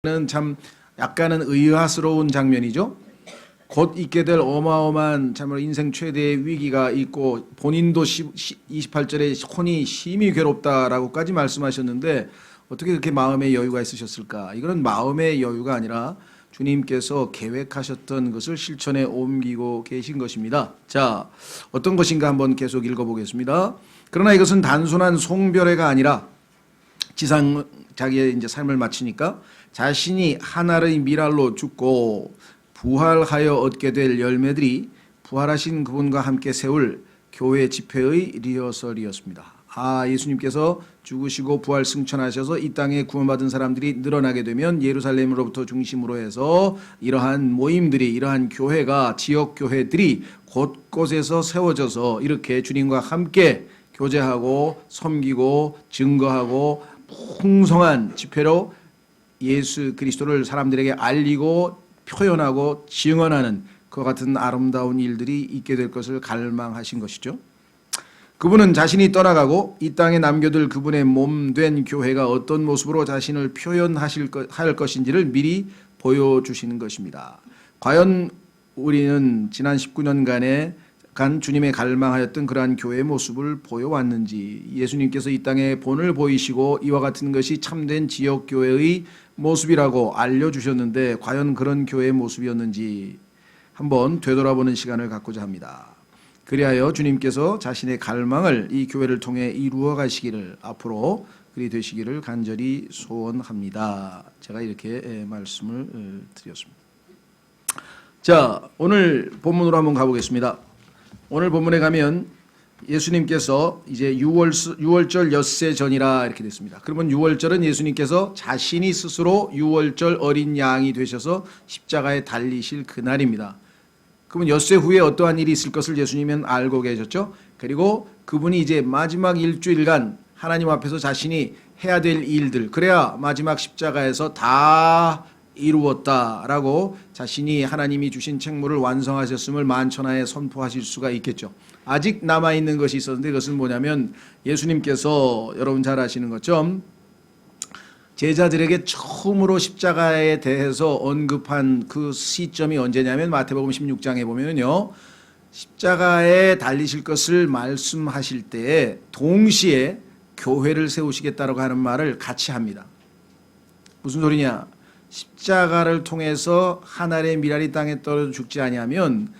는 참 약간은 의아스러운 장면이죠. 곧 있게 될 어마어마한 참으로 인생 최대의 위기가 있고 본인도 28절에 혼이 심히 괴롭다라고까지 말씀하셨는데 어떻게 그렇게 마음의 여유가 있으셨을까? 이거는 마음의 여유가 아니라 주님께서 계획하셨던 것을 실천에 옮기고 계신 것입니다. 자, 어떤 것인가 한번 계속 읽어보겠습니다. 그러나 이것은 단순한 송별회가 아니라 지상 자기의 이제 삶을 마치니까 자신이 하나의 미랄로 죽고 부활하여 얻게 될 열매들이 부활하신 그분과 함께 세울 교회 집회의 리허설이었습니다. 예수님께서 죽으시고 부활 승천하셔서 이 땅에 구원받은 사람들이 늘어나게 되면 예루살렘으로부터 중심으로 해서 이러한 모임들이, 이러한 교회가, 지역 교회들이 곳곳에서 세워져서 이렇게 주님과 함께 교제하고 섬기고 증거하고 풍성한 집회로 예수 그리스도를 사람들에게 알리고 표현하고 증언하는 그와 같은 아름다운 일들이 있게 될 것을 갈망하신 것이죠. 그분은 자신이 떠나가고 이 땅에 남겨둘 그분의 몸된 교회가 어떤 모습으로 자신을 할 것인지를 미리 보여주시는 것입니다. 과연 우리는 지난 19년간의 주님의 갈망하였던 그러한 교회의 모습을 보여왔는지, 예수님께서 이 땅에 본을 보이시고 이와 같은 것이 참된 지역교회의 모습이라고 알려주셨는데 과연 그런 교회의 모습이었는지 한번 되돌아보는 시간을 갖고자 합니다. 그리하여 주님께서 자신의 갈망을 이 교회를 통해 이루어 가시기를, 앞으로 그리 되시기를 간절히 소원합니다. 제가 이렇게 말씀을 드렸습니다. 자, 오늘 본문으로 한번 가보겠습니다. 오늘 본문에 가면 예수님께서 이제 6월절 엿새 전이라 이렇게 됐습니다. 그러면 6월절은 예수님께서 자신이 스스로 6월절 어린 양이 되셔서 십자가에 달리실 그날입니다. 그러면 엿새 후에 어떠한 일이 있을 것을 예수님은 알고 계셨죠. 그리고 그분이 이제 마지막 일주일간 하나님 앞에서 자신이 해야 될 일들, 그래야 마지막 십자가에서 다 이루었다라고 자신이 하나님이 주신 책무를 완성하셨음을 만천하에 선포하실 수가 있겠죠. 아직 남아있는 것이 있었는데 그것은 뭐냐면 예수님께서 여러분 잘 아시는 것처럼 제자들에게 처음으로 십자가에 대해서 언급한 그 시점이 언제냐면 마태복음 16장에 보면요, 십자가에 달리실 것을 말씀하실 때에 동시에 교회를 세우시겠다라고 하는 말을 같이 합니다. 무슨 소리냐? 십자가를 통해서 한 알의 미랄이 땅에 떨어져 죽지 아니하면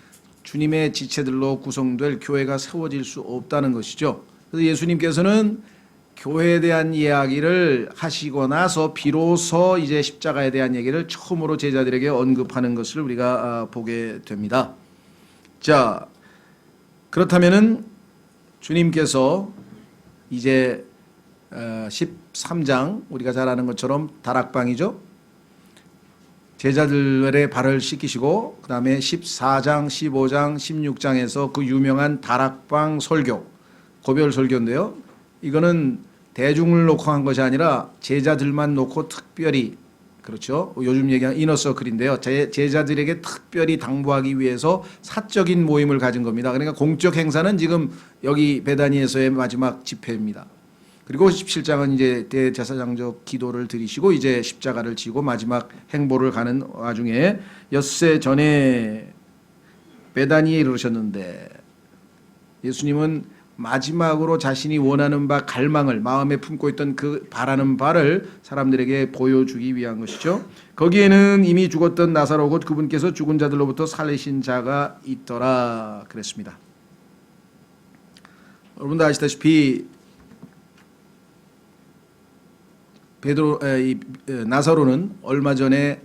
주님의 지체들로 구성될 교회가 세워질 수 없다는 것이죠. 그래서 예수님께서는 교회에 대한 이야기를 하시고 나서 비로소 이제 십자가에 대한 얘기를 처음으로 제자들에게 언급하는 것을 우리가 보게 됩니다. 자, 그렇다면은 주님께서 이제 13장, 우리가 잘 아는 것처럼 다락방이죠. 제자들의 발을 씻기시고 그 다음에 14장, 15장, 16장에서 그 유명한 다락방 설교, 고별 설교인데요. 이거는 대중을 놓고 한 것이 아니라 제자들만 놓고 특별히, 그렇죠, 요즘 얘기하는 이너서클인데요. 제자들에게 특별히 당부하기 위해서 사적인 모임을 가진 겁니다. 그러니까 공적 행사는 지금 여기 베다니에서의 마지막 집회입니다. 그리고 17장은 이제 대제사장적 기도를 드리시고 이제 십자가를 지고 마지막 행보를 가는 와중에 엿새 전에 베다니에 이르셨는데 예수님은 마지막으로 자신이 원하는 바, 갈망을 마음에 품고 있던 그 바라는 바를 사람들에게 보여주기 위한 것이죠. 거기에는 이미 죽었던 나사로 곧 그분께서 죽은 자들로부터 살리신 자가 있더라 그랬습니다. 여러분도 아시다시피 나사로는 얼마 전에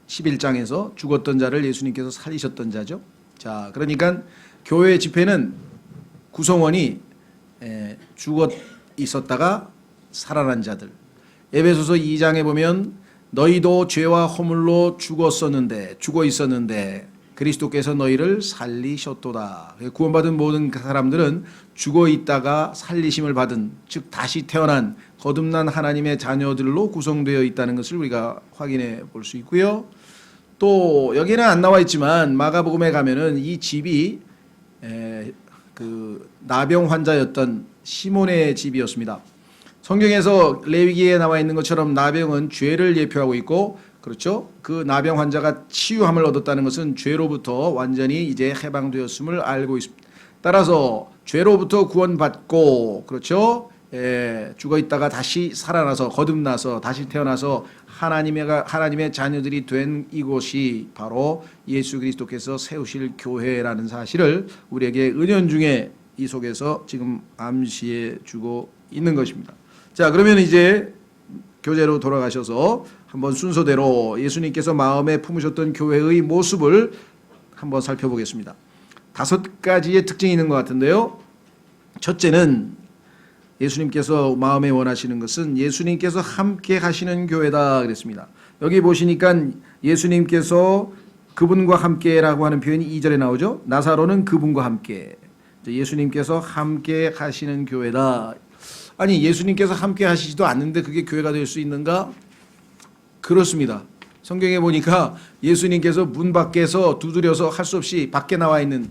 11장에서 죽었던 자를 예수님께서 살리셨던 자죠. 자, 그러니까 교회 집회는 구성원이 죽어 있었다가 살아난 자들. 에베소서 2장에 보면 너희도 죄와 허물로 죽어 있었는데 그리스도께서 너희를 살리셨도다. 구원받은 모든 사람들은 죽어 있다가 살리심을 받은, 즉 다시 태어난 거듭난 하나님의 자녀들로 구성되어 있다는 것을 우리가 확인해 볼 수 있고요. 또 여기는 안 나와 있지만 마가복음에 가면은 이 집이 그 나병 환자였던 시몬의 집이었습니다. 성경에서 레위기에 나와 있는 것처럼 나병은 죄를 예표하고 있고, 그렇죠? 그 나병 환자가 치유함을 얻었다는 것은 죄로부터 완전히 이제 해방되었음을 알고 있습니다. 따라서 죄로부터 구원받고, 그렇죠? 죽어 있다가 다시 살아나서 거듭나서 다시 태어나서 하나님의 자녀들이 된 이곳이 바로 예수 그리스도께서 세우실 교회라는 사실을 우리에게 은연중에 이 속에서 지금 암시해 주고 있는 것입니다. 자, 그러면 이제 교재로 돌아가셔서 한번 순서대로 예수님께서 마음에 품으셨던 교회의 모습을 한번 살펴보겠습니다. 5가지의 특징이 있는 것 같은데요. 첫째는 예수님께서 마음에 원하시는 것은 예수님께서 함께 하시는 교회다 그랬습니다. 여기 보시니까 예수님께서 그분과 함께라고 하는 표현이 2절에 나오죠. 나사로는 그분과 함께. 예수님께서 함께 하시는 교회다. 아니, 예수님께서 함께 하시지도 않는데 그게 교회가 될 수 있는가? 그렇습니다. 성경에 보니까 예수님께서 문 밖에서 두드려서 할 수 없이 밖에 나와 있는,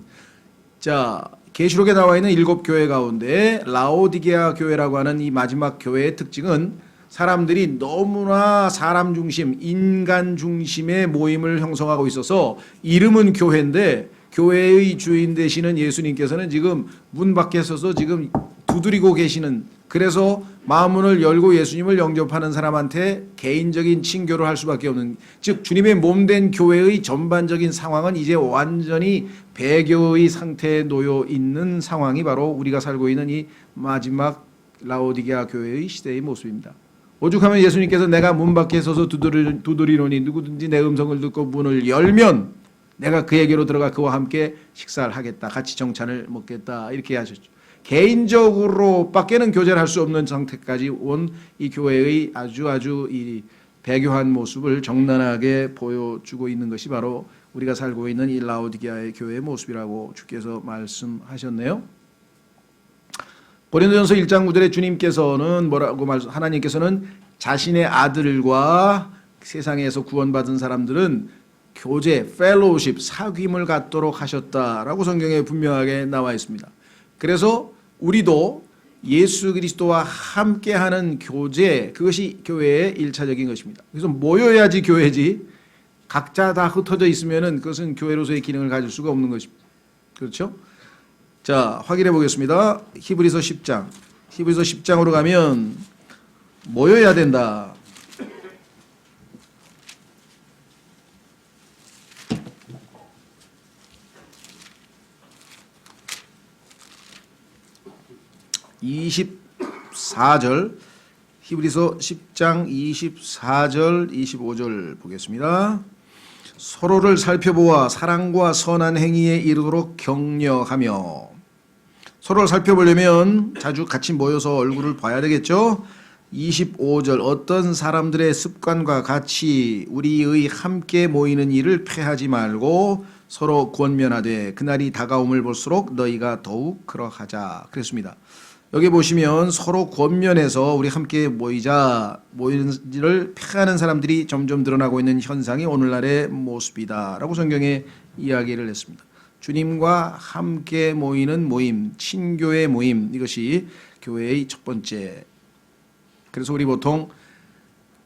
자, 계시록에 나와 있는 7교회 가운데 라오디게아 교회라고 하는 이 마지막 교회의 특징은 사람들이 너무나 사람 중심, 인간 중심의 모임을 형성하고 있어서 이름은 교회인데 교회의 주인 되시는 예수님께서는 지금 문 밖에 서서 지금 두드리고 계시는, 그래서 마음문을 열고 예수님을 영접하는 사람한테 개인적인 친교를 할 수밖에 없는, 즉 주님의 몸된 교회의 전반적인 상황은 이제 완전히 배교의 상태에 놓여 있는 상황이 바로 우리가 살고 있는 이 마지막 라오디게아 교회의 시대의 모습입니다. 오죽하면 예수님께서 내가 문 밖에 서서 두드리노니 누구든지 내 음성을 듣고 문을 열면 내가 그에게로 들어가 그와 함께 식사를 하겠다, 같이 정찬을 먹겠다, 이렇게 하셨죠. 개인적으로 밖에는 교제를 할 수 없는 상태까지 온 이 교회의 아주 이 배교한 모습을 정난하게 보여주고 있는 것이 바로 우리가 살고 있는 이 라오디게아의 교회의 모습이라고 주께서 말씀하셨네요. 고린도전서 1장 9절에 주님께서는 뭐라고 하나님께서는 자신의 아들과 세상에서 구원받은 사람들은 교제, 펠로우십, 사귐을 갖도록 하셨다라고 성경에 분명하게 나와 있습니다. 그래서 우리도 예수 그리스도와 함께하는 교제, 그것이 교회의 1차적인 것입니다. 그래서 모여야지 교회지 각자 다 흩어져 있으면은 그것은 교회로서의 기능을 가질 수가 없는 것입니다. 그렇죠? 자, 확인해 보겠습니다. 히브리서 10장. 히브리서 10장으로 가면 모여야 된다. (24절) 히브리서 10장 24절 25절 보겠습니다. 서로를 살펴보아 사랑과 선한 행위에 이르도록 격려하며. 서로를 살펴보려면 자주 같이 모여서 얼굴을 봐야 되겠죠. 25절 어떤 사람들의 습관과 같이 우리의 함께 모이는 일을 패하지 말고 서로 권면하되 그날이 다가옴을 볼수록 너희가 더욱 그러하자 그랬습니다. 여기 보시면 서로 권면해서 우리 함께 모이는 일을 패하는 사람들이 점점 늘어나고 있는 현상이 오늘날의 모습이다라고 성경에 이야기를 했습니다. 주님과 함께 모이는 모임, 친교의 모임, 이것이 교회의 첫 번째. 그래서 우리 보통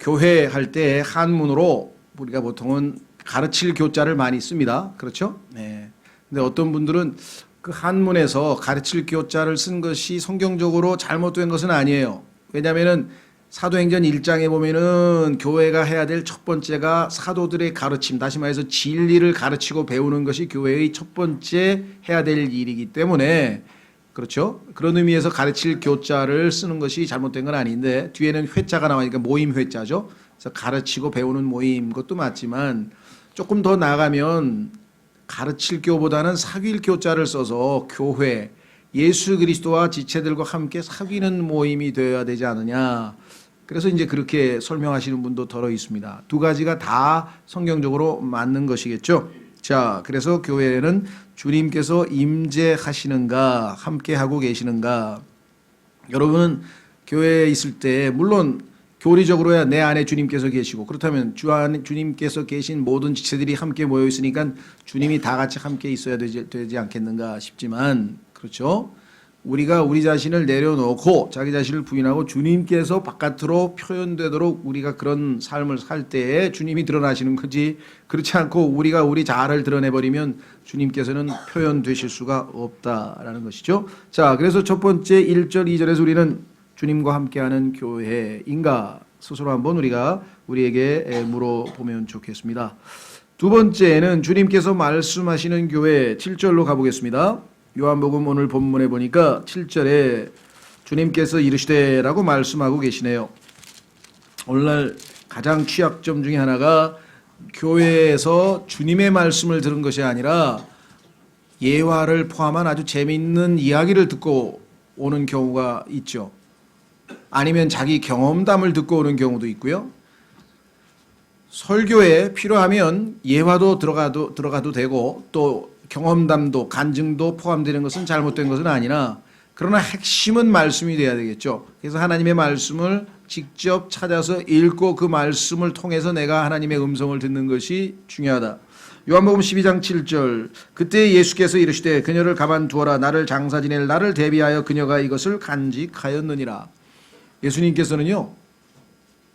교회 할 때 한문으로 우리가 보통은 가르칠 교자를 많이 씁니다. 그렇죠? 네. 근데 어떤 분들은 그 한문에서 가르칠 교자를 쓴 것이 성경적으로 잘못된 것은 아니에요. 왜냐하면은 사도행전 1장에 보면은 교회가 해야 될 첫 번째가 사도들의 가르침, 다시 말해서 진리를 가르치고 배우는 것이 교회의 첫 번째 해야 될 일이기 때문에, 그렇죠? 그런 의미에서 가르칠 교자를 쓰는 것이 잘못된 건 아닌데 뒤에는 회자가 나오니까 모임 회자죠. 그래서 가르치고 배우는 모임, 그것도 맞지만 조금 더 나아가면 가르칠 교보다는 사귈 교자를 써서 교회, 예수 그리스도와 지체들과 함께 사귀는 모임이 되어야 되지 않느냐. 그래서 이제 그렇게 설명하시는 분도 더러 있습니다. 두 가지가 다 성경적으로 맞는 것이겠죠. 자, 그래서 교회는 주님께서 임재하시는가, 함께 하고 계시는가. 여러분은 교회에 있을 때 물론 교리적으로야 내 안에 주님께서 계시고, 그렇다면 주 안에 주님께서 계신 모든 지체들이 함께 모여 있으니까 주님이 다 같이 함께 있어야 되지 않겠는가 싶지만, 그렇죠? 우리가 우리 자신을 내려놓고 자기 자신을 부인하고 주님께서 바깥으로 표현되도록 우리가 그런 삶을 살 때에 주님이 드러나시는 거지, 그렇지 않고 우리가 우리 자아를 드러내버리면 주님께서는 표현되실 수가 없다라는 것이죠. 자, 그래서 첫 번째 1절 2절에서 우리는 주님과 함께하는 교회인가 스스로 한번 우리가 우리에게 물어보면 좋겠습니다. 두 번째는 주님께서 말씀하시는 교회 7절로 가보겠습니다. 요한복음 오늘 본문에 보니까 7절에 주님께서 이르시되라고 말씀하고 계시네요. 오늘날 가장 취약점 중에 하나가 교회에서 주님의 말씀을 들은 것이 아니라 예화를 포함한 아주 재미있는 이야기를 듣고 오는 경우가 있죠. 아니면 자기 경험담을 듣고 오는 경우도 있고요. 설교에 필요하면 예화도 들어가도 되고 또 경험담도 간증도 포함되는 것은 잘못된 것은 아니나 그러나 핵심은 말씀이 돼야 되겠죠. 그래서 하나님의 말씀을 직접 찾아서 읽고 그 말씀을 통해서 내가 하나님의 음성을 듣는 것이 중요하다. 요한복음 12장 7절 그때 예수께서 이르시되 그녀를 가만두어라 나를 장사 지낼 날을 대비하여 그녀가 이것을 간직하였느니라. 예수님께서는요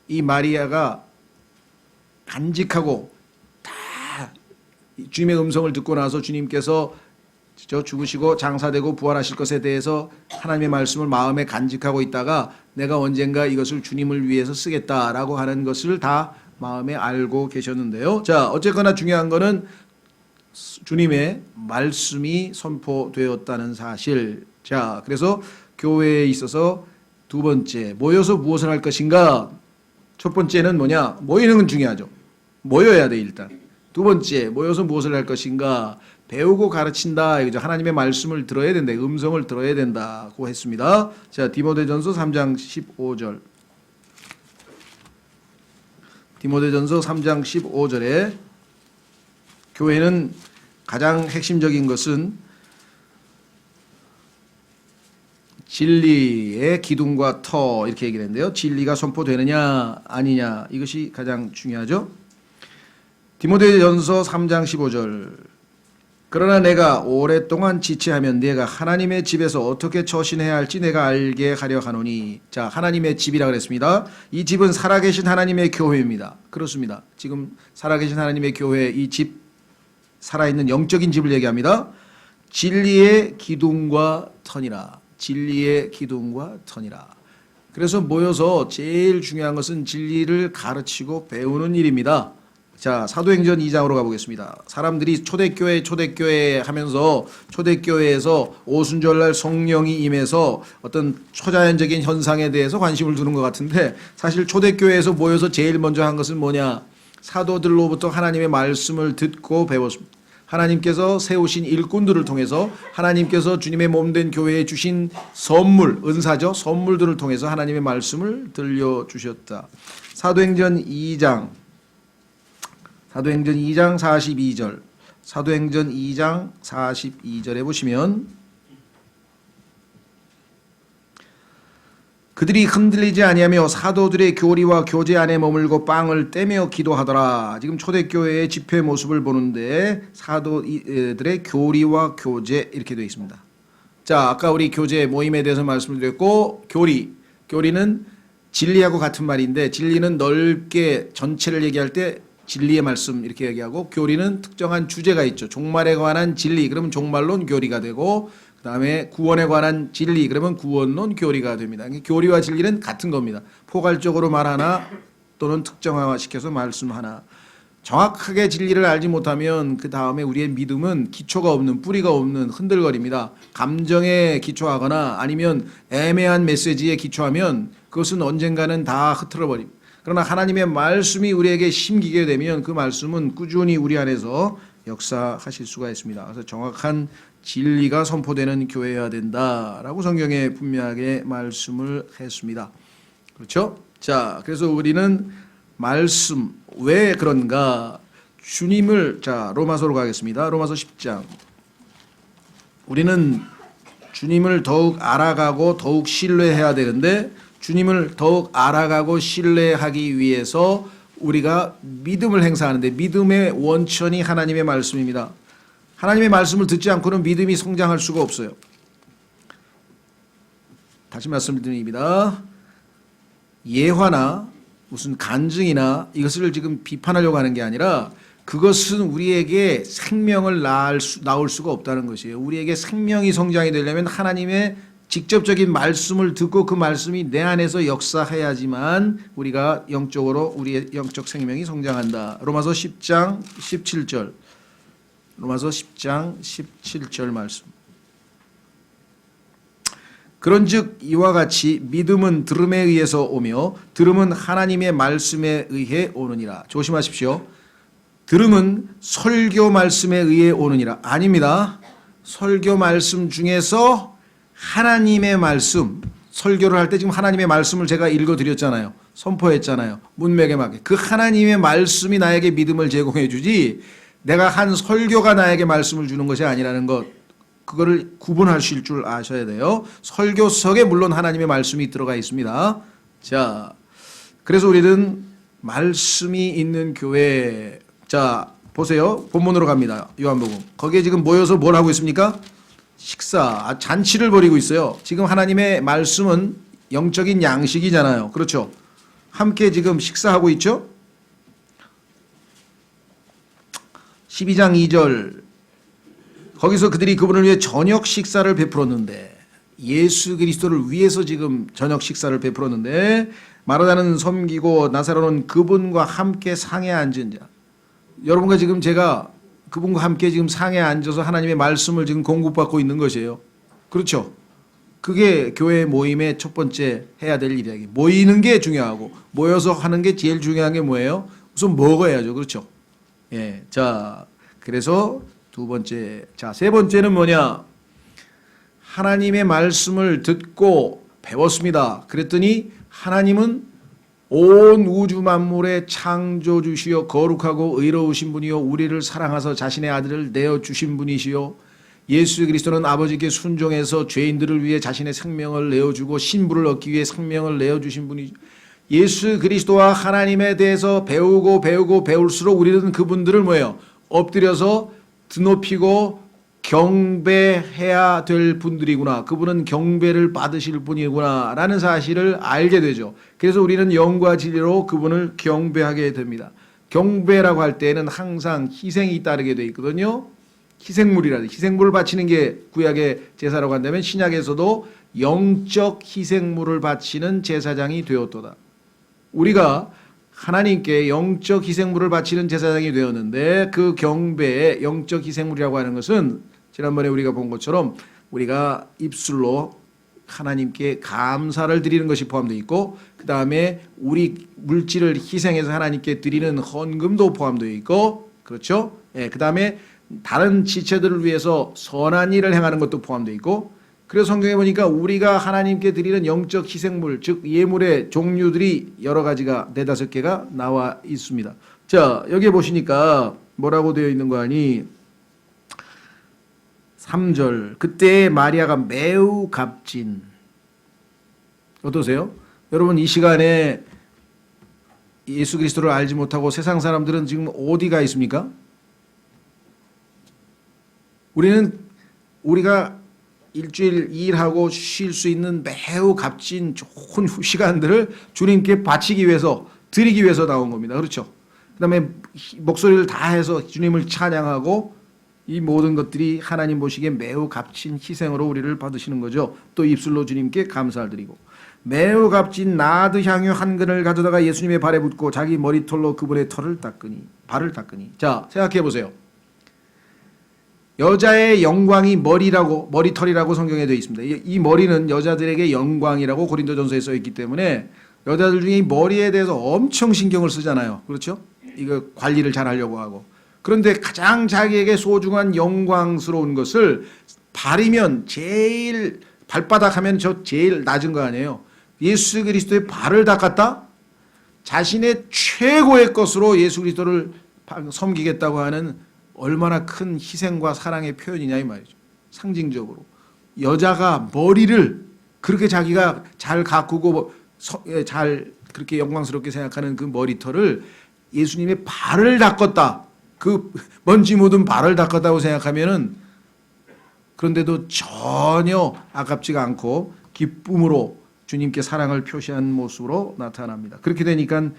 이 마리아가 간직하고 다 주님의 음성을 듣고 나서 주님께서 죽으시고 장사되고 부활하실 것에 대해서 하나님의 말씀을 마음에 간직하고 있다가 내가 언젠가 이것을 주님을 위해서 쓰겠다라고 하는 것을 다 마음에 알고 계셨는데요. 자, 어쨌거나 중요한 거는 주님의 말씀이 선포되었다는 사실. 자, 그래서 교회에 있어서 두 번째, 모여서 무엇을 할 것인가? 첫 번째는 뭐냐? 모이는 건 중요하죠. 모여야 돼, 일단. 두 번째, 모여서 무엇을 할 것인가? 배우고 가르친다. 이거죠. 하나님의 말씀을 들어야 된다. 음성을 들어야 된다고 했습니다. 자, 디모데전서 3장 15절. 디모데전서 3장 15절에 교회는 가장 핵심적인 것은 진리의 기둥과 터 이렇게 얘기를 했는데요. 진리가 선포되느냐 아니냐 이것이 가장 중요하죠. 디모데전서 3장 15절 그러나 내가 오랫동안 지체하면 내가 하나님의 집에서 어떻게 처신해야 할지 내가 알게 하려 하노니. 자, 하나님의 집이라 그랬습니다. 이 집은 살아계신 하나님의 교회입니다. 그렇습니다. 지금 살아계신 하나님의 교회 이 집 살아있는 영적인 집을 얘기합니다. 진리의 기둥과 터니라. 진리의 기둥과 터니라. 그래서 모여서 제일 중요한 것은 진리를 가르치고 배우는 일입니다. 자, 사도행전 2장으로 가보겠습니다. 사람들이 초대교회 하면서 초대교회에서 오순절날 성령이 임해서 어떤 초자연적인 현상에 대해서 관심을 두는 것 같은데 사실 초대교회에서 모여서 제일 먼저 한 것은 뭐냐? 사도들로부터 하나님의 말씀을 듣고 배웠습니다. 하나님께서 세우신 일꾼들을 통해서 하나님께서 주님의 몸된 교회에 주신 선물, 은사죠. 선물들을 통해서 하나님의 말씀을 들려주셨다. 사도행전 2장 42절. 사도행전 2장 42절에 보시면 그들이 흔들리지 아니하며 사도들의 교리와 교제 안에 머물고 빵을 떼며 기도하더라. 지금 초대교회의 집회 모습을 보는데 사도들의 교리와 교제 이렇게 되어 있습니다. 자, 아까 우리 교제 모임에 대해서 말씀을 드렸고 교리는 진리하고 같은 말인데 진리는 넓게 전체를 얘기할 때 진리의 말씀 이렇게 얘기하고 교리는 특정한 주제가 있죠. 종말에 관한 진리 그러면 종말론 교리가 되고 그 다음에 구원에 관한 진리 그러면 구원론 교리가 됩니다. 교리와 진리는 같은 겁니다. 포괄적으로 말하나 또는 특정화시켜서 말씀하나. 정확하게 진리를 알지 못하면 그 다음에 우리의 믿음은 기초가 없는 뿌리가 없는 흔들거립니다. 감정에 기초하거나 아니면 애매한 메시지에 기초하면 그것은 언젠가는 다 흐트러버립니다. 그러나 하나님의 말씀이 우리에게 심기게 되면 그 말씀은 꾸준히 우리 안에서 역사하실 수가 있습니다. 그래서 정확한 진리가 선포되는 교회여야 된다라고 성경에 분명하게 말씀을 했습니다. 그렇죠? 자, 그래서 우리는 말씀 왜 그런가? 주님을 자 로마서로 가겠습니다. 로마서 10장. 우리는 주님을 더욱 알아가고 더욱 신뢰해야 되는데 주님을 더욱 알아가고 신뢰하기 위해서 우리가 믿음을 행사하는데 믿음의 원천이 하나님의 말씀입니다. 하나님의 말씀을 듣지 않고는 믿음이 성장할 수가 없어요. 다시 말씀드립니다. 예화나 무슨 간증이나 이것을 지금 비판하려고 하는 게 아니라 그것은 우리에게 생명을 낳을 수가 없다는 것이에요. 우리에게 생명이 성장이 되려면 하나님의 직접적인 말씀을 듣고 그 말씀이 내 안에서 역사해야지만 우리가 영적으로 우리의 영적 생명이 성장한다. 로마서 10장 17절. 로마서 10장 17절 말씀. 그런즉 이와 같이 믿음은 들음에 의해서 오며 들음은 하나님의 말씀에 의해 오느니라. 조심하십시오. 들음은 설교 말씀에 의해 오느니라. 아닙니다. 설교 말씀 중에서 하나님의 말씀, 설교를 할 때 지금 하나님의 말씀을 제가 읽어드렸잖아요. 선포했잖아요. 문맥에 맞게. 그 하나님의 말씀이 나에게 믿음을 제공해 주지 내가 한 설교가 나에게 말씀을 주는 것이 아니라는 것, 그거를 구분하실 줄 아셔야 돼요. 설교석에 물론 하나님의 말씀이 들어가 있습니다. 자, 그래서 우리는 말씀이 있는 교회, 자 보세요. 본문으로 갑니다. 요한복음. 거기에 지금 모여서 뭘 하고 있습니까? 식사, 잔치를 벌이고 있어요. 지금 하나님의 말씀은 영적인 양식이잖아요. 그렇죠? 함께 지금 식사하고 있죠? 12장 2절 거기서 그들이 그분을 위해 저녁 식사를 베풀었는데, 예수 그리스도를 위해서 지금 저녁 식사를 베풀었는데, 마르다는 섬기고 나사로는 그분과 함께 상에 앉은 자. 여러분과 지금 제가 그분과 함께 지금 상에 앉아서 하나님의 말씀을 지금 공급받고 있는 것이에요. 그렇죠? 그게 교회 모임의 첫 번째 해야 될 일이에요. 모이는 게 중요하고 모여서 하는 게 제일 중요한 게 뭐예요? 우선 먹어야죠. 그렇죠? 예. 자, 그래서 두 번째. 자, 세 번째는 뭐냐? 하나님의 말씀을 듣고 배웠습니다. 그랬더니 하나님은 온 우주 만물의 창조주시여 거룩하고 의로우신 분이요 우리를 사랑하사 자신의 아들을 내어주신 분이시요 예수 그리스도는 아버지께 순종해서 죄인들을 위해 자신의 생명을 내어주고 신부를 얻기 위해 생명을 내어주신 분이죠. 예수 그리스도와 하나님에 대해서 배우고 배울수록 우리는 그분들을 뭐예요? 엎드려서 드높이고 경배해야 될 분들이구나. 그분은 경배를 받으실 분이구나 라는 사실을 알게 되죠. 그래서 우리는 영과 진리로 그분을 경배하게 됩니다. 경배라고 할 때는 항상 희생이 따르게 되어 있거든요. 희생물을 바치는 게 구약의 제사라고 한다면 신약에서도 영적 희생물을 바치는 제사장이 되었도다. 우리가 하나님께 영적 희생물을 바치는 제사장이 되었는데 그 경배의 영적 희생물이라고 하는 것은 지난번에 우리가 본 것처럼 우리가 입술로 하나님께 감사를 드리는 것이 포함되어 있고, 그 다음에 우리 물질을 희생해서 하나님께 드리는 헌금도 포함되어 있고, 그렇죠? 예, 그 다음에 다른 지체들을 위해서 선한 일을 행하는 것도 포함되어 있고, 그래서 성경에 보니까 우리가 하나님께 드리는 영적 희생물, 즉 예물의 종류들이 여러 가지가 4-5개가 나와 있습니다. 자, 여기에 보시니까 뭐라고 되어 있는 거 아니? 3절. 그때 마리아가 매우 값진. 어떠세요? 여러분 이 시간에 예수 그리스도를 알지 못하고 세상 사람들은 지금 어디가 있습니까? 우리가 일주일 일하고 쉴 수 있는 매우 값진 좋은 시간들을 주님께 바치기 위해서, 드리기 위해서 나온 겁니다. 그렇죠? 그 다음에 목소리를 다해서 주님을 찬양하고, 이 모든 것들이 하나님 보시기에 매우 값진 희생으로 우리를 받으시는 거죠. 또 입술로 주님께 감사를 드리고, 매우 값진 나드 향유 한 근을 가져다가 예수님의 발에 붓고 자기 머리털로 그분의 발을 닦으니. 자, 생각해 보세요. 여자의 영광이 머리털이라고 성경에 되어 있습니다. 이 머리는 여자들에게 영광이라고 고린도전서에 써 있기 때문에 여자들 중에 이 머리에 대해서 엄청 신경을 쓰잖아요. 그렇죠? 이거 관리를 잘 하려고 하고. 그런데 가장 자기에게 소중한 영광스러운 것을 발이면 제일, 발바닥 하면 저 제일 낮은 거 아니에요. 예수 그리스도의 발을 닦았다? 자신의 최고의 것으로 예수 그리스도를 섬기겠다고 하는 얼마나 큰 희생과 사랑의 표현이냐 이 말이죠. 상징적으로. 여자가 머리를 그렇게 자기가 잘 가꾸고 잘 그렇게 영광스럽게 생각하는 그 머리털을 예수님의 발을 닦았다. 그 먼지 묻은 발을 닦았다고 생각하면은, 그런데도 전혀 아깝지가 않고 기쁨으로 주님께 사랑을 표시한 모습으로 나타납니다. 그렇게 되니까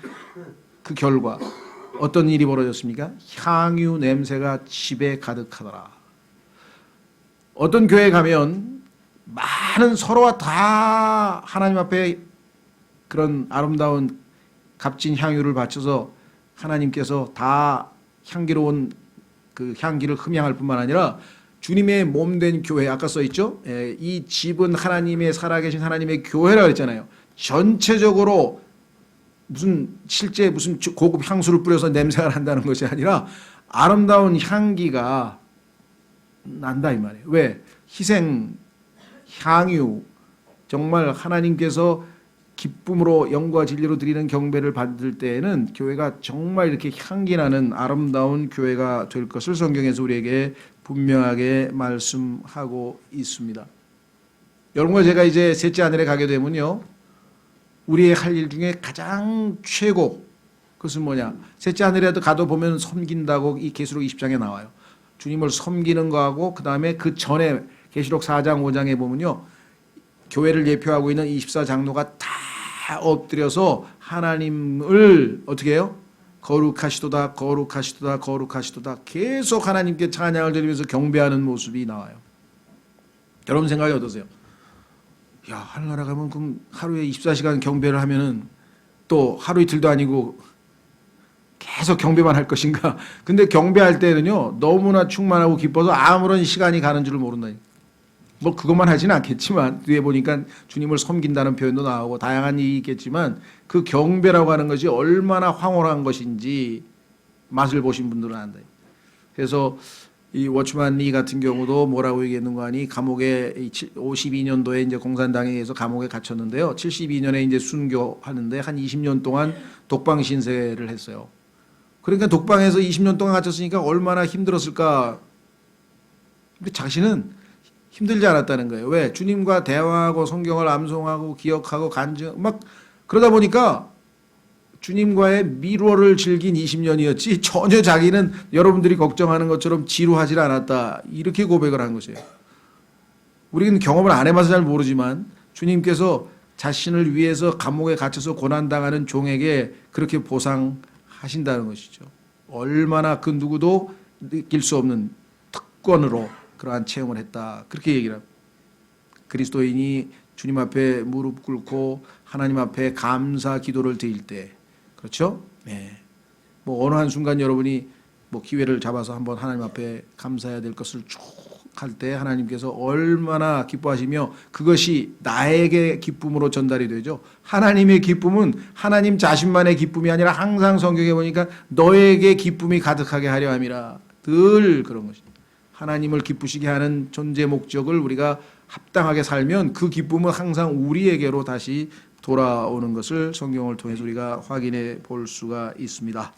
그 결과 어떤 일이 벌어졌습니까? 향유 냄새가 집에 가득하더라. 어떤 교회 가면 많은 서로가 다 하나님 앞에 그런 아름다운 값진 향유를 바쳐서 하나님께서 다 향기로운 그 향기를 흠양할 뿐만 아니라 주님의 몸된 교회, 아까 써있죠? 이 집은 하나님의 살아계신 하나님의 교회라고 했잖아요. 전체적으로 실제 무슨 고급 향수를 뿌려서 냄새가 난다는 것이 아니라 아름다운 향기가 난다 이 말이에요. 왜? 희생, 향유, 정말 하나님께서 기쁨으로 영과 진리로 드리는 경배를 받을 때에는 교회가 정말 이렇게 향기나는 아름다운 교회가 될 것을 성경에서 우리에게 분명하게 말씀하고 있습니다. 여러분과 제가 이제 셋째 하늘에 가게 되면요, 우리의 할 일 중에 가장 최고, 그것은 뭐냐? 셋째 하늘에도 가도 보면 섬긴다고 이 계시록 20장에 나와요. 주님을 섬기는 거하고 그 다음에 그 전에 계시록 4장 5장에 보면요, 교회를 예표하고 있는 24장로가 다 엎드려서 하나님을 어떻게 해요? 거룩하시도다 거룩하시도다 거룩하시도다 계속 하나님께 찬양을 드리면서 경배하는 모습이 나와요. 여러분 생각이 어떠세요? 야, 하늘나라 가면 그럼 하루에 24시간 경배를 하면은 또 하루 이틀도 아니고 계속 경배만 할 것인가? 근데 경배할 때는요, 너무나 충만하고 기뻐서 아무런 시간이 가는 줄을 모른다니까. 뭐 그것만 하지는 않겠지만 뒤에 보니까 주님을 섬긴다는 표현도 나오고 다양한 일이 있겠지만 그 경배라고 하는 것이 얼마나 황홀한 것인지 맛을 보신 분들은 안다. 그래서 이 워치만 리 같은 경우도 뭐라고 얘기했는가 하니 감옥에 52년도에 이제 공산당에 의해서 감옥에 갇혔는데요. 72년에 이제 순교하는데 한 20년 동안 독방 신세를 했어요. 그러니까 독방에서 20년 동안 갇혔으니까 얼마나 힘들었을까. 근데 자신은 힘들지 않았다는 거예요. 왜? 주님과 대화하고 성경을 암송하고 기억하고 간증 막 그러다 보니까 주님과의 미로를 즐긴 20년이었지 전혀 자기는 여러분들이 걱정하는 것처럼 지루하지 않았다. 이렇게 고백을 한 것이에요. 우리는 경험을 안 해봐서 잘 모르지만 주님께서 자신을 위해서 감옥에 갇혀서 고난당하는 종에게 그렇게 보상하신다는 것이죠. 얼마나 그 누구도 느낄 수 없는 특권으로 그러한 체험을 했다. 그렇게 얘기를 합니다. 그리스도인이 주님 앞에 무릎 꿇고 하나님 앞에 감사 기도를 드릴 때, 그렇죠? 네. 뭐 어느 한 순간 여러분이 뭐 기회를 잡아서 한번 하나님 앞에 감사해야 될 것을 쭉 할 때 하나님께서 얼마나 기뻐하시며 그것이 나에게 기쁨으로 전달이 되죠. 하나님의 기쁨은 하나님 자신만의 기쁨이 아니라 항상 성경에 보니까 너에게 기쁨이 가득하게 하려 함이라. 늘 그런 것입니다. 하나님을 기쁘시게 하는 존재 목적을 우리가 합당하게 살면 그 기쁨은 항상 우리에게로 다시 돌아오는 것을 성경을 통해서 우리가 확인해 볼 수가 있습니다.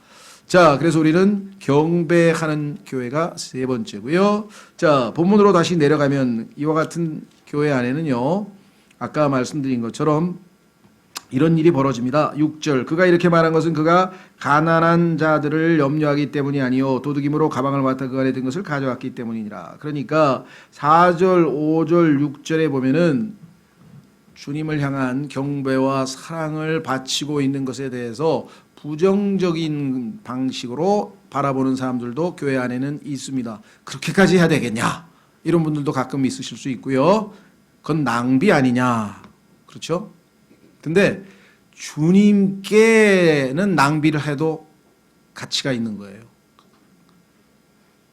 자, 그래서 우리는 경배하는 교회가 세 번째고요. 자, 본문으로 다시 내려가면 이와 같은 교회 안에는요, 아까 말씀드린 것처럼 이런 일이 벌어집니다. 6절 그가 이렇게 말한 것은 그가 가난한 자들을 염려하기 때문이 아니요 도둑임으로 가방을 맡아 그 안에 든 것을 가져왔기 때문이니라. 그러니까 4절 5절 6절에 보면은 주님을 향한 경배와 사랑을 바치고 있는 것에 대해서 부정적인 방식으로 바라보는 사람들도 교회 안에는 있습니다. 그렇게까지 해야 되겠냐? 이런 분들도 가끔 있으실 수 있고요. 그건 낭비 아니냐? 그렇죠? 근데 주님께는 낭비를 해도 가치가 있는 거예요.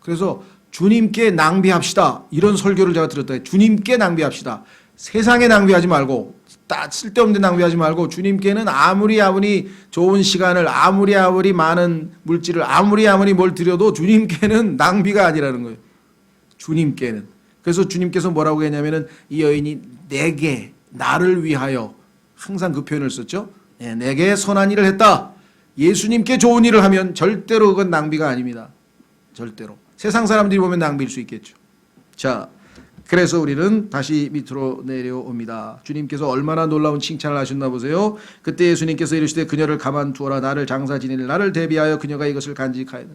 그래서 주님께 낭비합시다. 이런 설교를 제가 들었다. 주님께 낭비합시다. 세상에 낭비하지 말고 쓸데없는 데 낭비하지 말고 주님께는 아무리 좋은 시간을 아무리 많은 물질을 아무리 뭘 드려도 주님께는 낭비가 아니라는 거예요. 주님께는. 그래서 주님께서 뭐라고 했냐면은 이 여인이 내게 나를 위하여 항상 그 표현을 썼죠. 네, 내게 선한 일을 했다. 예수님께 좋은 일을 하면 절대로 그건 낭비가 아닙니다. 절대로. 세상 사람들이 보면 낭비일 수 있겠죠. 자, 그래서 우리는 다시 밑으로 내려옵니다. 주님께서 얼마나 놀라운 칭찬을 하셨나 보세요. 그때 예수님께서 이르시되 그녀를 가만두어라. 나를 장사 지낼 나를 대비하여 그녀가 이것을 간직하였다.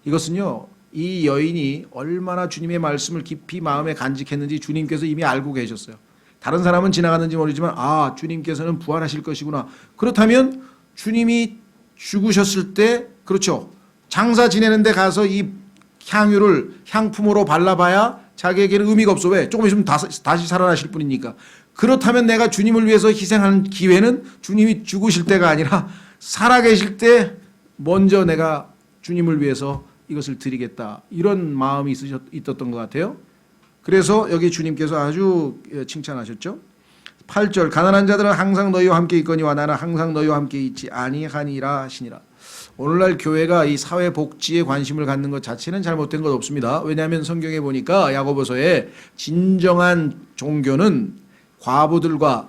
이것은요, 이 여인이 얼마나 주님의 말씀을 깊이 마음에 간직했는지 주님께서 이미 알고 계셨어요. 다른 사람은 지나갔는지 모르지만 아, 주님께서는 부활하실 것이구나. 그렇다면 주님이 죽으셨을 때 그렇죠. 장사 지내는데 가서 이 향유를 향품으로 발라봐야 자기에게는 의미가 없어. 왜? 조금 있으면 다시 살아나실 분이니까. 그렇다면 내가 주님을 위해서 희생하는 기회는 주님이 죽으실 때가 아니라 살아계실 때 먼저 내가 주님을 위해서 이것을 드리겠다. 이런 마음이 있었던 것 같아요. 그래서 여기 주님께서 아주 칭찬하셨죠. 8절 가난한 자들은 항상 너희와 함께 있거니와 나는 항상 너희와 함께 있지 아니하니라 하시니라. 오늘날 교회가 이 사회복지에 관심을 갖는 것 자체는 잘못된 것 없습니다. 왜냐하면 성경에 보니까 야고보서에 진정한 종교는 과부들과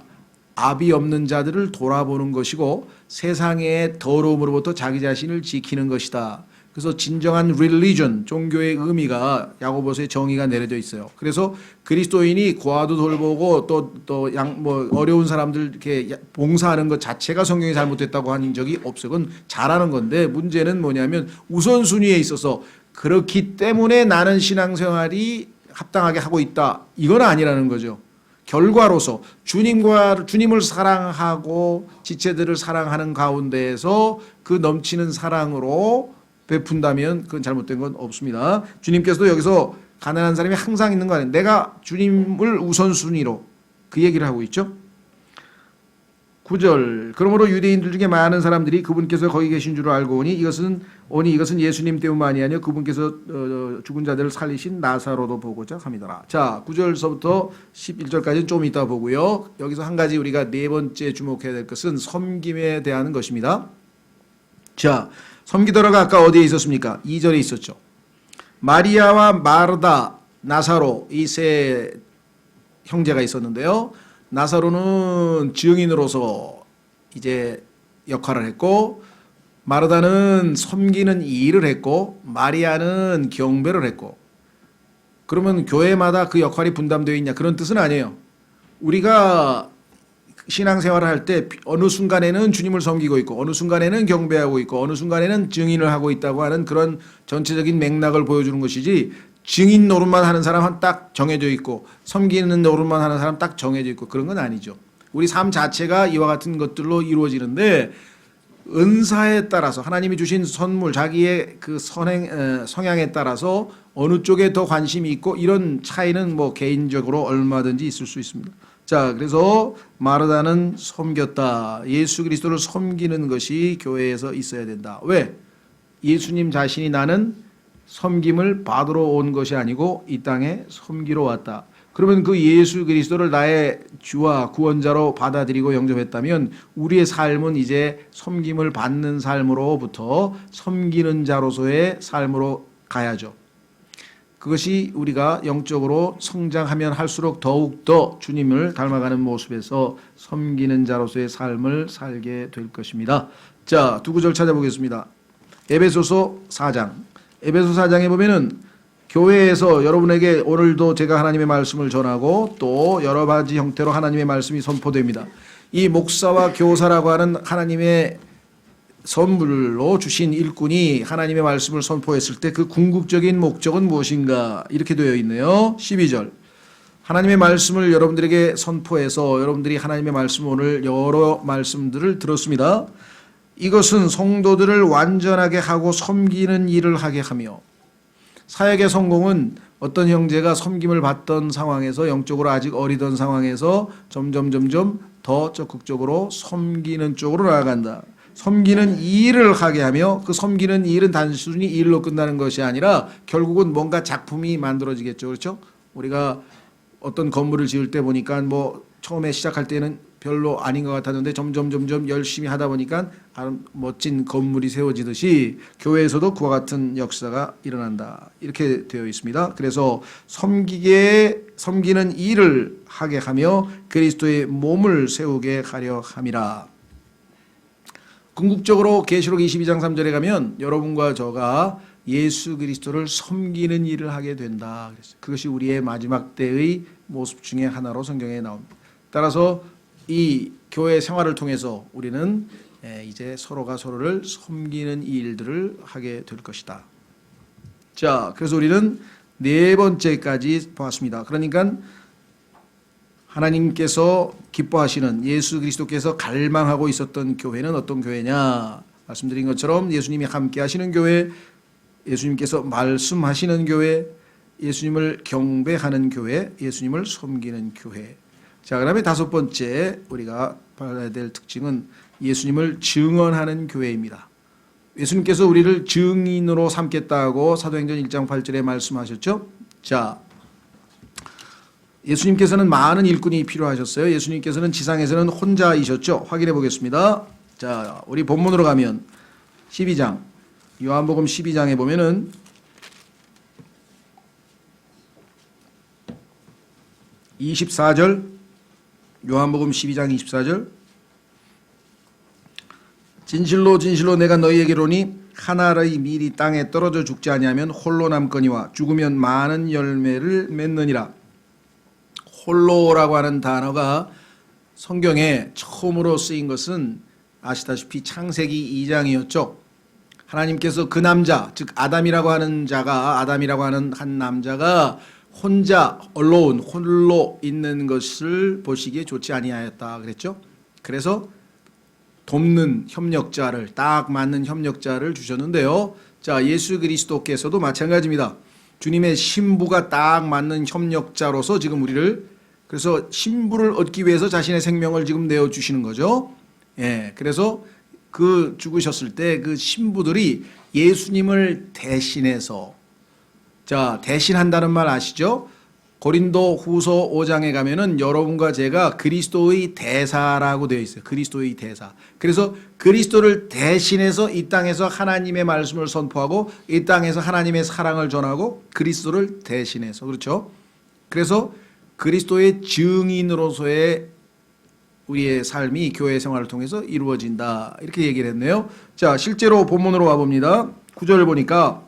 압이 없는 자들을 돌아보는 것이고 세상의 더러움으로부터 자기 자신을 지키는 것이다. 그래서 진정한 religion, 종교의 의미가 야고보서에 정의가 내려져 있어요. 그래서 그리스도인이 고아도 돌보고 뭐 어려운 사람들 이렇게 봉사하는 것 자체가 성경이 잘못됐다고 한 적이 없어요. 그건 잘하는 건데 문제는 뭐냐면 우선순위에 있어서 그렇기 때문에 나는 신앙생활이 합당하게 하고 있다. 이건 아니라는 거죠. 결과로서 주님을 사랑하고 지체들을 사랑하는 가운데에서 그 넘치는 사랑으로 베푼다면 그건 잘못된 건 없습니다. 주님께서도 여기서 가난한 사람이 항상 있는 거 아니에요. 내가 주님을 우선순위로 그 얘기를 하고 있죠. 9절 그러므로 유대인들 중에 많은 사람들이 그분께서 거기 계신 줄 알고 오니 이것은 예수님 때문만이 아니요 그분께서 죽은 자들을 살리신 나사로도 보고자 함이더라. 자 9절서부터 11절까지는 좀 이따 보고요. 여기서 한 가지 우리가 네 번째 주목해야 될 것은 섬김에 대한 것입니다. 자 섬기더라가 아까 어디에 있었습니까? 2절에 있었죠. 마리아와 마르다, 나사로 이 세 형제가 있었는데요. 나사로는 증인으로서 이제 역할을 했고 마르다는 섬기는 일을 했고 마리아는 경배를 했고 그러면 교회마다 그 역할이 분담되어 있냐 그런 뜻은 아니에요. 우리가 신앙생활을 할 때 어느 순간에는 주님을 섬기고 있고 어느 순간에는 경배하고 있고 어느 순간에는 증인을 하고 있다고 하는 그런 전체적인 맥락을 보여주는 것이지 증인 노릇만 하는 사람은 딱 정해져 있고 섬기는 노릇만 하는 사람 딱 정해져 있고 그런 건 아니죠. 우리 삶 자체가 이와 같은 것들로 이루어지는데 은사에 따라서 하나님이 주신 선물 자기의 그 성향에 따라서 어느 쪽에 더 관심이 있고 이런 차이는 뭐 개인적으로 얼마든지 있을 수 있습니다. 자, 그래서 마르다는 섬겼다. 예수 그리스도를 섬기는 것이 교회에서 있어야 된다. 왜? 예수님 자신이 나는 섬김을 받으러 온 것이 아니고 이 땅에 섬기러 왔다. 그러면 그 예수 그리스도를 나의 주와 구원자로 받아들이고 영접했다면 우리의 삶은 이제 섬김을 받는 삶으로부터 섬기는 자로서의 삶으로 가야죠. 그것이 우리가 영적으로 성장하면 할수록 더욱더 주님을 닮아가는 모습에서 섬기는 자로서의 삶을 살게 될 것입니다. 자, 두 구절 찾아보겠습니다. 에베소서 4장. 에베소 4장에 보면은 교회에서 여러분에게 오늘도 제가 하나님의 말씀을 전하고 또 여러 가지 형태로 하나님의 말씀이 선포됩니다. 이 목사와 교사라고 하는 하나님의 선물로 주신 일꾼이 하나님의 말씀을 선포했을 때 그 궁극적인 목적은 무엇인가 이렇게 되어 있네요. 12절 하나님의 말씀을 여러분들에게 선포해서 여러분들이 하나님의 말씀 오늘 여러 말씀들을 들었습니다. 이것은 성도들을 완전하게 하고 섬기는 일을 하게 하며 사역의 성공은 어떤 형제가 섬김을 받던 상황에서 영적으로 아직 어리던 상황에서 점점 더 적극적으로 섬기는 쪽으로 나아간다. 섬기는 일을 하게 하며 그 섬기는 일은 단순히 일로 끝나는 것이 아니라 결국은 뭔가 작품이 만들어지겠죠. 그렇죠? 우리가 어떤 건물을 지을 때 보니까 뭐 처음에 시작할 때는 별로 아닌 것 같았는데 점점 열심히 하다 보니까 멋진 건물이 세워지듯이 교회에서도 그와 같은 역사가 일어난다. 이렇게 되어 있습니다. 그래서 섬기는 일을 하게 하며 그리스도의 몸을 세우게 하려 함이라. 궁극적으로 계시록 22장 3절에 가면 여러분과 저가 예수 그리스도를 섬기는 일을 하게 된다. 그것이 우리의 마지막 때의 모습 중에 하나로 성경에 나옵니다. 따라서 이 교회 생활을 통해서 우리는 이제 서로가 서로를 섬기는 일들을 하게 될 것이다. 자, 그래서 우리는 네 번째까지 보았습니다. 그러니까 하나님께서 기뻐하시는 예수 그리스도께서 갈망하고 있었던 교회는 어떤 교회냐? 말씀드린 것처럼 예수님이 함께 하시는 교회, 예수님께서 말씀하시는 교회, 예수님을 경배하는 교회, 예수님을 섬기는 교회. 자, 그다음에 다섯 번째 우리가 봐야 될 특징은 예수님을 증언하는 교회입니다. 예수님께서 우리를 증인으로 삼겠다고 사도행전 1장 8절에 말씀하셨죠. 자, 예수님께서는 많은 일꾼이 필요하셨어요. 예수님께서는 지상에서는 혼자이셨죠. 확인해 보겠습니다. 자, 우리 본문으로 가면 12장, 요한복음 12장에 보면은 24절, 요한복음 12장 24절, 진실로 진실로 내가 너희에게 이르노니 한 알의 밀이 땅에 떨어져 죽지 아니하면 홀로 남거니와 죽으면 많은 열매를 맺느니라. 홀로라고 하는 단어가 성경에 처음으로 쓰인 것은 아시다시피 창세기 2장이었죠. 하나님께서 그 남자, 즉 아담이라고 하는 자가, 아담이라고 하는 한 남자가 혼자 홀로 있는 것을 보시기에 좋지 아니하였다 그랬죠. 그래서 돕는 협력자를, 딱 맞는 협력자를 주셨는데요. 자, 예수 그리스도께서도 마찬가지입니다. 주님의 신부가 딱 맞는 협력자로서 지금 우리를, 그래서 신부를 얻기 위해서 자신의 생명을 지금 내어주시는 거죠. 예, 그래서 그 죽으셨을 때 그 신부들이 예수님을 대신해서, 자, 대신한다는 말 아시죠? 고린도 후서 5장에 가면은 여러분과 제가 그리스도의 대사라고 되어 있어요. 그리스도의 대사. 그래서 그리스도를 대신해서 이 땅에서 하나님의 말씀을 선포하고 이 땅에서 하나님의 사랑을 전하고 그리스도를 대신해서, 그렇죠? 그래서 그리스도의 증인으로서의 우리의 삶이 교회 생활을 통해서 이루어진다. 이렇게 얘기를 했네요. 자, 실제로 본문으로 와봅니다. 9절 보니까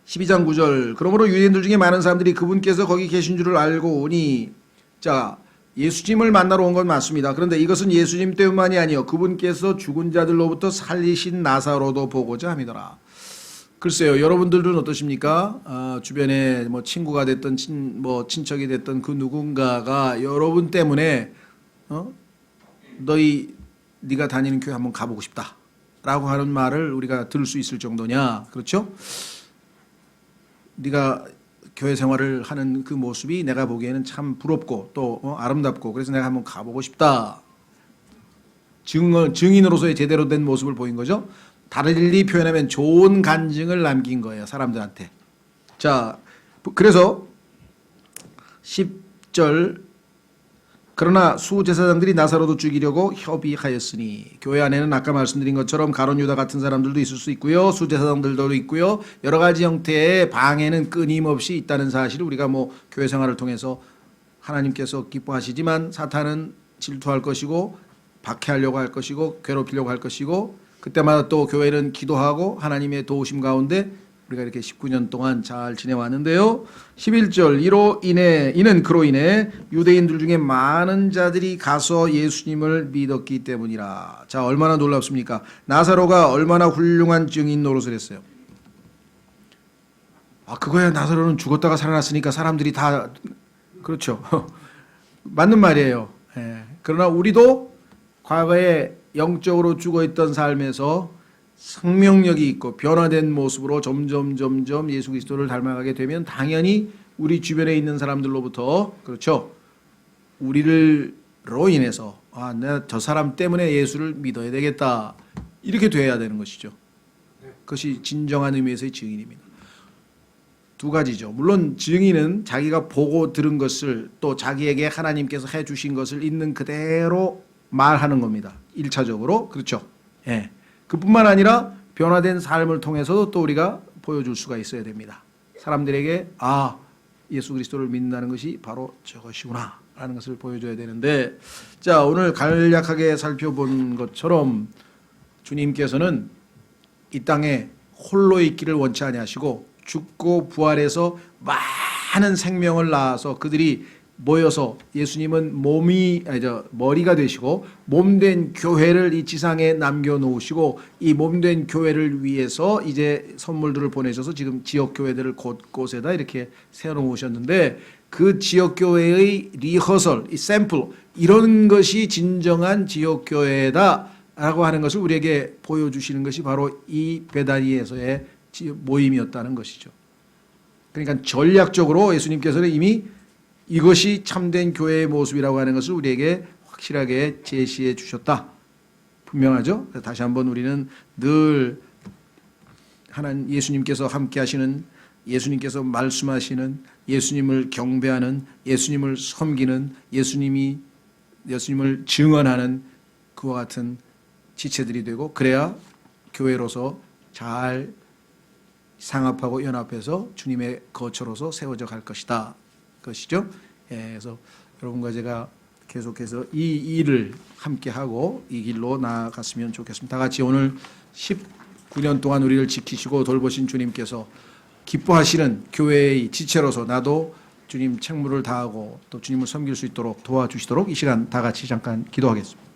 12장 9절, 그러므로 유대인들 중에 많은 사람들이 그분께서 거기 계신 줄을 알고 오니, 자, 예수님을 만나러 온 건 맞습니다. 그런데 이것은 예수님 때문만이 아니요 그분께서 죽은 자들로부터 살리신 나사로도 보고자 함이더라. 글쎄요, 여러분들은 어떠십니까? 주변에 뭐 친구가 됐던 친척이 됐던 그 누군가가 여러분 때문에 네가 다니는 교회 한번 가보고 싶다라고 하는 말을 우리가 들을 수 있을 정도냐? 그렇죠? 네가 교회 생활을 하는 그 모습이 내가 보기에는 참 부럽고 또 아름답고 그래서 내가 한번 가보고 싶다. 증인으로서의 제대로 된 모습을 보인 거죠. 다르게 표현하면 좋은 간증을 남긴 거예요, 사람들한테. 자, 그래서 10절, 그러나 수제사장들이 나사로도 죽이려고 협의하였으니, 교회 안에는 아까 말씀드린 것처럼 가룟 유다 같은 사람들도 있을 수 있고요, 수제사장들도 있고요, 여러 가지 형태의 방해는 끊임없이 있다는 사실을 우리가 교회 생활을 통해서 하나님께서 기뻐하시지만 사탄은 질투할 것이고 박해하려고 할 것이고 괴롭히려고 할 것이고, 그때마다 또 교회는 기도하고 하나님의 도우심 가운데 우리가 이렇게 19년 동안 잘 지내왔는데요. 11절, 이는 그로 인해 유대인들 중에 많은 자들이 가서 예수님을 믿었기 때문이라. 자, 얼마나 놀랍습니까? 나사로가 얼마나 훌륭한 증인 노릇을 했어요. 그거야, 나사로는 죽었다가 살아났으니까 사람들이 다, 그렇죠. 맞는 말이에요. 예. 그러나 우리도 과거에 영적으로 죽어있던 삶에서 생명력이 있고 변화된 모습으로 점점 예수 그리스도를 닮아가게 되면 당연히 우리 주변에 있는 사람들로부터, 그렇죠, 우리로 인해서 내가 저 사람 때문에 예수를 믿어야 되겠다, 이렇게 돼야 되는 것이죠. 그것이 진정한 의미에서의 증인입니다. 두 가지죠. 물론 증인은 자기가 보고 들은 것을 또 자기에게 하나님께서 해주신 것을 있는 그대로 말하는 겁니다. 1차적으로. 그렇죠. 예. 그뿐만 아니라 변화된 삶을 통해서도 또 우리가 보여줄 수가 있어야 됩니다. 사람들에게 예수 그리스도를 믿는다는 것이 바로 저것이구나 라는 것을 보여줘야 되는데, 자, 오늘 간략하게 살펴본 것처럼 주님께서는 이 땅에 홀로 있기를 원치 아니하시고 죽고 부활해서 많은 생명을 낳아서 그들이 모여서 예수님은 머리가 되시고 몸된 교회를 이 지상에 남겨놓으시고 이 몸된 교회를 위해서 이제 선물들을 보내셔서 지금 지역 교회들을 곳곳에다 이렇게 세워놓으셨는데 그 지역 교회의 리허설, 이 샘플 이런 것이 진정한 지역 교회다라고 하는 것을 우리에게 보여주시는 것이 바로 이 베다니에서의 모임이었다는 것이죠. 그러니까 전략적으로 예수님께서는 이미 이것이 참된 교회의 모습이라고 하는 것을 우리에게 확실하게 제시해 주셨다. 분명하죠? 다시 한번 우리는 늘 하나님 예수님께서 함께 하시는, 예수님께서 말씀하시는, 예수님을 경배하는, 예수님을 섬기는, 예수님을 증언하는 그와 같은 지체들이 되고, 그래야 교회로서 잘 상합하고 연합해서 주님의 거처로서 세워져 갈 것이다. 것이죠. 그래서 여러분과 제가 계속해서 이 일을 함께 하고 이 길로 나아갔으면 좋겠습니다. 다 같이 오늘 19년 동안 우리를 지키시고 돌보신 주님께서 기뻐하시는 교회의 지체로서 나도 주님 책무를 다하고 또 주님을 섬길 수 있도록 도와주시도록 이 시간 다 같이 잠깐 기도하겠습니다.